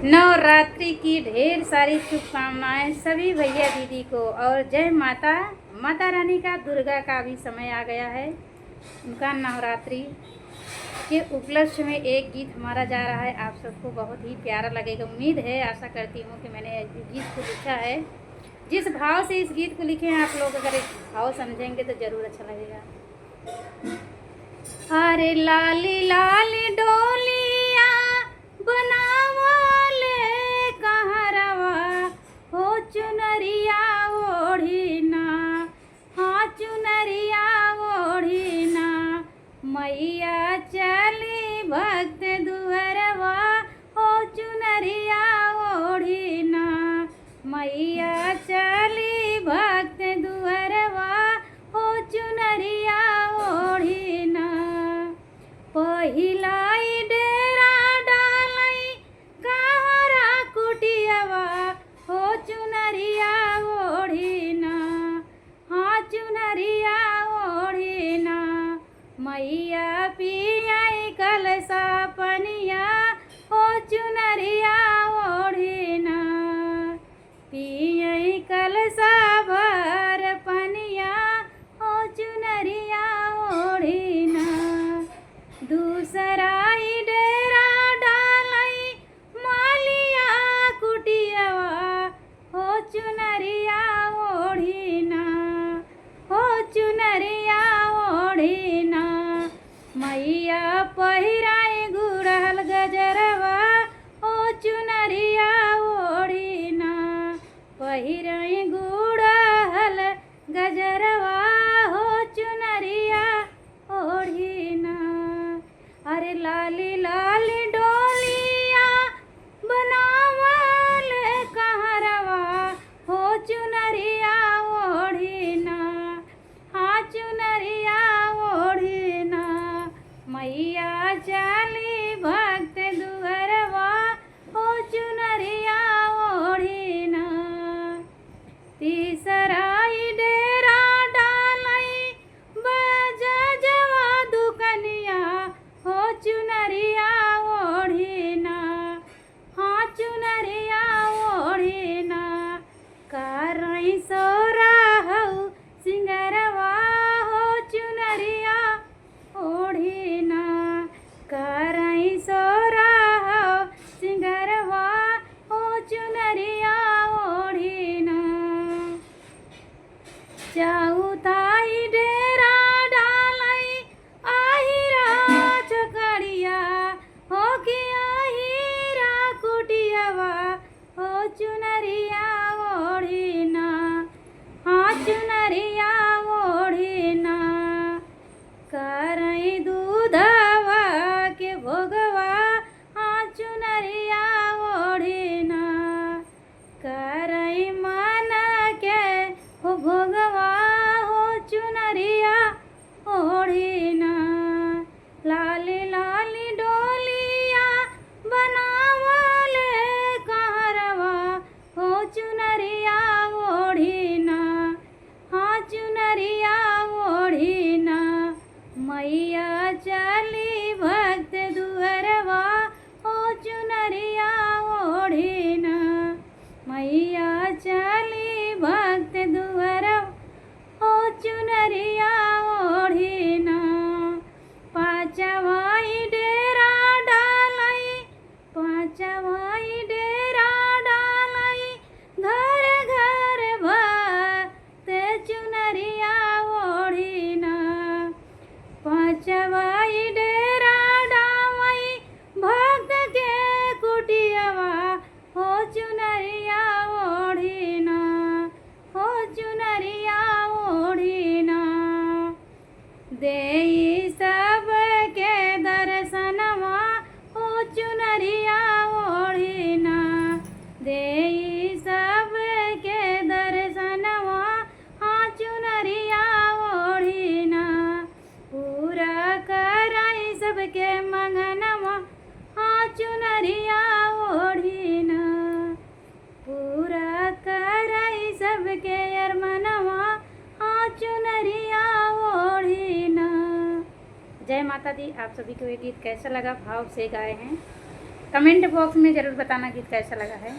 नवरात्रि की ढेर सारी शुभकामनाएं सभी भैया दीदी को। और जय माता माता रानी का दुर्गा का भी समय आ गया है। उनका नवरात्रि के उपलक्ष्य में एक गीत हमारा जा रहा है, आप सबको बहुत ही प्यारा लगेगा। उम्मीद है, आशा करती हूँ कि मैंने इस गीत को लिखा है, जिस भाव से इस गीत को लिखे हैं आप लोग अगर इस भाव समझेंगे तो ज़रूर अच्छा लगेगा। अरे लाली लाली डोलिया बनावले कहरवा हो चुनरिया ओढ़ीना, हाँ चुनरिया ओढ़ीना, मैया चली भक्त दुअरवा हो चुनरिया ओढ़ीना, मैया चली भक्त दुअरवा हो चुनरिया ओढ़ीना। पहिलाई डेरा डालई कहरा कुटियावा हो चुनरिया ओढ़ीना, हाँ चुनरिया ओढ़ीना, मैया पियाई कलसा पनिया हो चुनरिया ओढ़ीना, पियाई कलसा भर पनिया हो चुनरिया ओढ़ीना। दूसराई डेरा डालई मालिया कुटियावा हो चुनरिया ओढ़ीना, हो चुनरिया ओढ़ीना, मैया पहिराई गुड़हल गजरवा हो चुनरिया ओढ़ीना, पहिराई गुड़हल गजरवा हो चुनरिया ओढ़ीना। अरे लाली लाली डोलिया बनावल कहरवा हो चुनरिया ओढ़ीना, हाँ चुनरिया ओढ़ीना, मैया चली भक्त दुअरवा हो चुनरिया ओढ़ीना। तीसराई डेरा डालई बजजवा दुकनिया हो चुनरिया ओढ़ीना, हाँ चुनरिया ओढ़ीना, करई सोराहु सिंगरवा हो चुनरिया ओढ़ीना, करई सोराहु सिंगरवा हो चुनरिया ओढ़ीना। चौथाई डेरा डालई आहिरा चकड़िया हो कि आहिरा कुटियावा हो चुनरिया ओढ़ीना, हाँ चुनरिया ओढ़ीना, करई दूधवा के भोगवा हाँ चुनरिया ओढ़ीना, करई मन के हो भोगवा हो चुनरिया ओढ़ीना। लाली लाली डोलिया बनावले कहरवा हो चुनरिया ओढ़ीना, हाँ चुनरिया ओढ़ीना, मैया चली भक्त दुअरवा हो चुनरिया ओढ़ीना, मैया चली भक्त दुअरवा हो चुनरिया ओढ़ीना। पाँचवाई डेरा डालई, पाँचवाई डेरा डालई घर घर भक्त चुनरिया ओढ़ीना, पाँचवाई डेरा डालई भक्त के कुटियावा हो चुनरिया ओढ़ीना, हो चुनरिया ओढ़ीना। देई सबके दर्शनवा हो चुनरिया ओढ़ीना, देई सबके दर्शनवा हाँ चुनरिया ओढ़ीना, पूरा करई सबके मंगनवा हाँ चुनरिया ओढ़ीना, पूरा करई सबके अरमनवा हाँ चुनरिया ओढ़ीना। जय माता दी। आप सभी को ये गीत कैसा लगा, भाव से गाए हैं। कमेंट बॉक्स में ज़रूर बताना गीत कैसा लगा है।